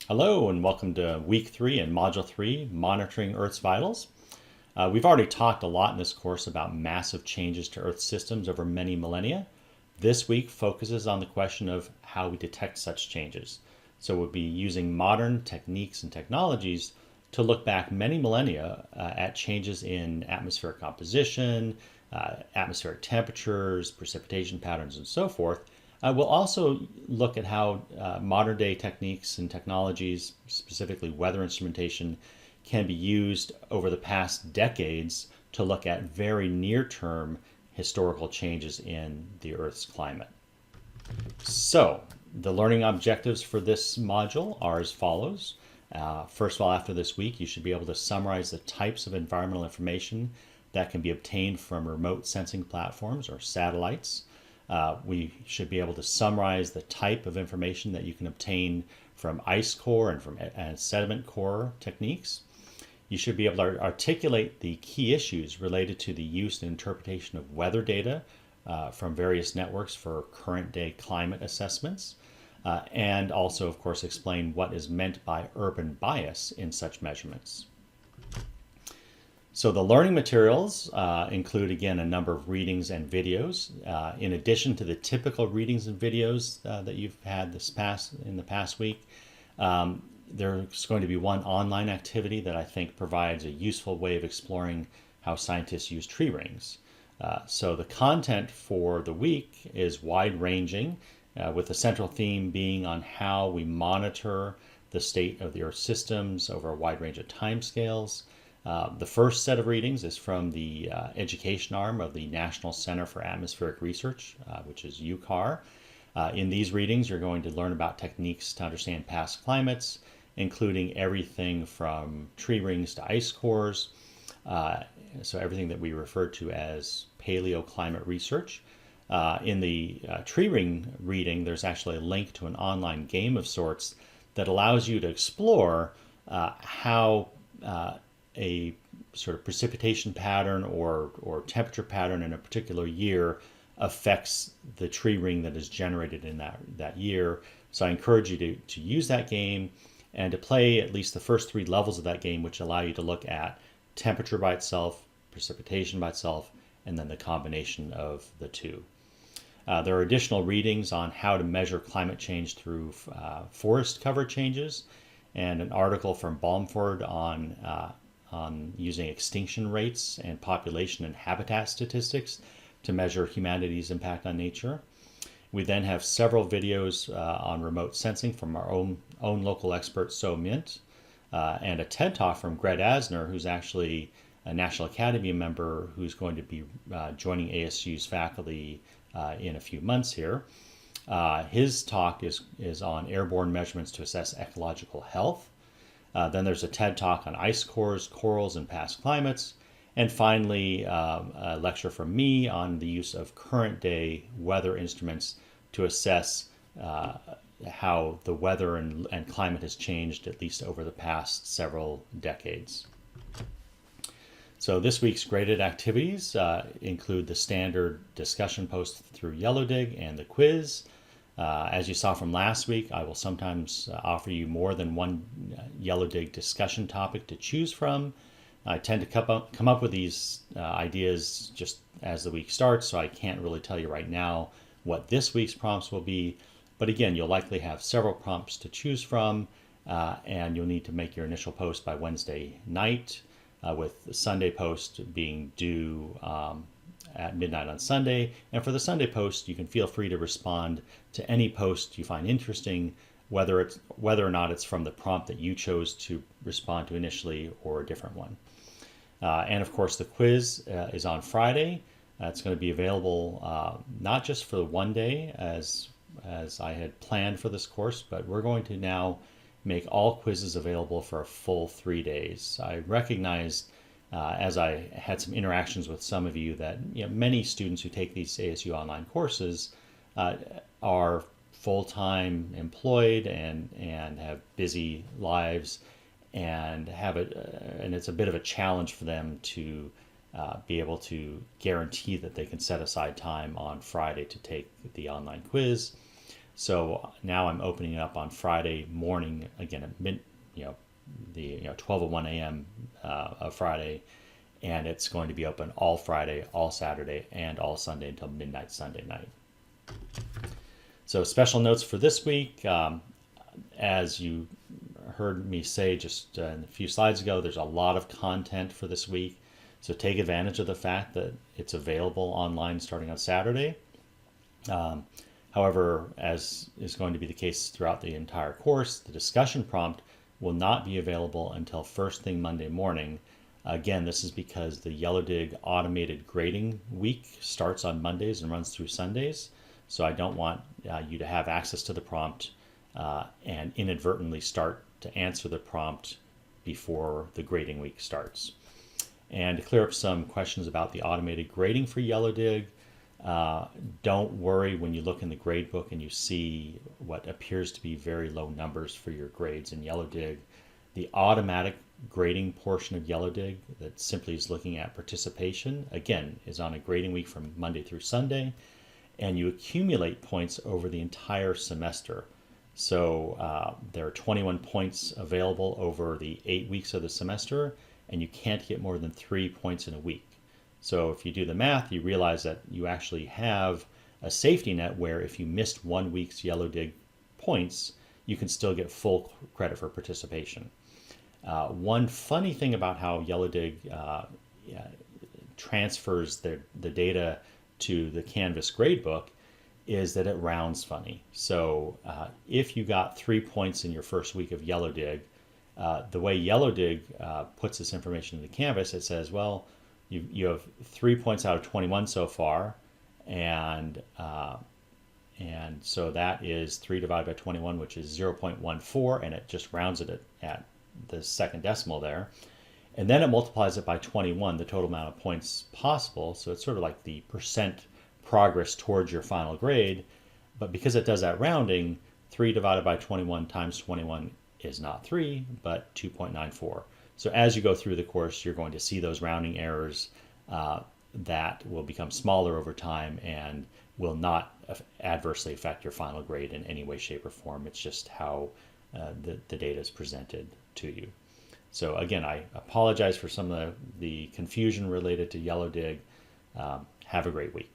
Hello and welcome to week 3 and module 3, monitoring Earth's vitals. We've already talked a lot in this course about massive changes to Earth systems over many millennia. This week focuses on the question of how we detect such changes. So we'll be using modern techniques and technologies to look back many millennia at changes in atmospheric composition, atmospheric temperatures, precipitation patterns, and so forth. We'll also look at how modern day techniques and technologies, specifically weather instrumentation, can be used over the past decades to look at very near term historical changes in the Earth's climate. So, the learning objectives for this module are as follows. First of all, after this week, you should be able to summarize the types of environmental information that can be obtained from remote sensing platforms or satellites. We should be able to summarize the type of information that you can obtain from ice core and from sediment core techniques. You should be able to articulate the key issues related to the use and interpretation of weather data from various networks for current day climate assessments. And also, of course, explain what is meant by urban bias in such measurements. So the learning materials include, again, a number of readings and videos. In addition to the typical readings and videos that you've had in the past week, there's going to be one online activity that I think provides a useful way of exploring how scientists use tree rings. So the content for the week is wide-ranging, with the central theme being on how we monitor the state of the Earth systems over a wide range of timescales. The first set of readings is from the education arm of the National Center for Atmospheric Research, which is UCAR. In these readings, you're going to learn about techniques to understand past climates, including everything from tree rings to ice cores, so everything that we refer to as paleoclimate research. In the tree ring reading, there's actually a link to an online game of sorts that allows you to explore how a sort of precipitation pattern or temperature pattern in a particular year affects the tree ring that is generated in that year. So I encourage you to use that game and to play at least the first 3 levels of that game, which allow you to look at temperature by itself, precipitation by itself, and then the combination of the two. There are additional readings on how to measure climate change through forest cover changes, and an article from Balmford on using extinction rates and population and habitat statistics to measure humanity's impact on nature. We then have several videos on remote sensing from our own local expert, So Mint, and a TED Talk from Greg Asner, who's actually a National Academy member who's going to be joining ASU's faculty in a few months here. His talk is on airborne measurements to assess ecological health. Then there's a TED Talk on ice cores, corals, and past climates. And finally, a lecture from me on the use of current day weather instruments to assess how the weather and climate has changed, at least over the past several decades. So this week's graded activities include the standard discussion post through YellowDig and the quiz. As you saw from last week, I will sometimes offer you more than one YellowDig discussion topic to choose from. I tend to come up with these ideas just as the week starts, so I can't really tell you right now what this week's prompts will be. But again, you'll likely have several prompts to choose from, and you'll need to make your initial post by Wednesday night, with the Sunday post being due at midnight on Sunday. And for the Sunday post, you can feel free to respond to any post you find interesting, whether or not it's from the prompt that you chose to respond to initially or a different one. And of course, the quiz is on Friday. It's going to be available not just for one day as I had planned for this course, but we're going to now make all quizzes available for a full 3 days. I recognize as I had some interactions with some of you that many students who take these ASU online courses are full-time employed and have busy lives and and it's a bit of a challenge for them to be able to guarantee that they can set aside time on Friday to take the online quiz. So now I'm opening it up on Friday morning again at 12:01 a.m. Of Friday, and it's going to be open all Friday, all Saturday, and all Sunday until midnight Sunday night. So special notes for this week, as you heard me say just a few slides ago, there's a lot of content for this week. So take advantage of the fact that it's available online starting on Saturday. However, as is going to be the case throughout the entire course, the discussion prompt will not be available until first thing Monday morning. Again, this is because the YellowDig automated grading week starts on Mondays and runs through Sundays. So I don't want you to have access to the prompt and inadvertently start to answer the prompt before the grading week starts. And to clear up some questions about the automated grading for YellowDig, don't worry when you look in the grade book and you see what appears to be very low numbers for your grades in YellowDig. The automatic grading portion of YellowDig that simply is looking at participation, again, is on a grading week from Monday through Sunday, and you accumulate points over the entire semester. So there are 21 points available over the 8 weeks of the semester, and you can't get more than 3 points in a week. So if you do the math, you realize that you actually have a safety net where if you missed 1 week's YellowDig points, you can still get full credit for participation. One funny thing about how YellowDig transfers the data to the Canvas gradebook is that it rounds funny. So if you got 3 points in your first week of YellowDig, the way YellowDig puts this information into Canvas, it says, well, you have 3 points out of 21 so far, and so that is 3 divided by 21, which is 0.14, and it just rounds it at the second decimal there. And then it multiplies it by 21, the total amount of points possible. So it's sort of like the percent progress towards your final grade. But because it does that rounding, 3 divided by 21 times 21 is not 3, but 2.94. So as you go through the course, you're going to see those rounding errors that will become smaller over time and will not adversely affect your final grade in any way, shape, or form. It's just how the data is presented to you. So again, I apologize for some of the confusion related to YellowDig. Have a great week.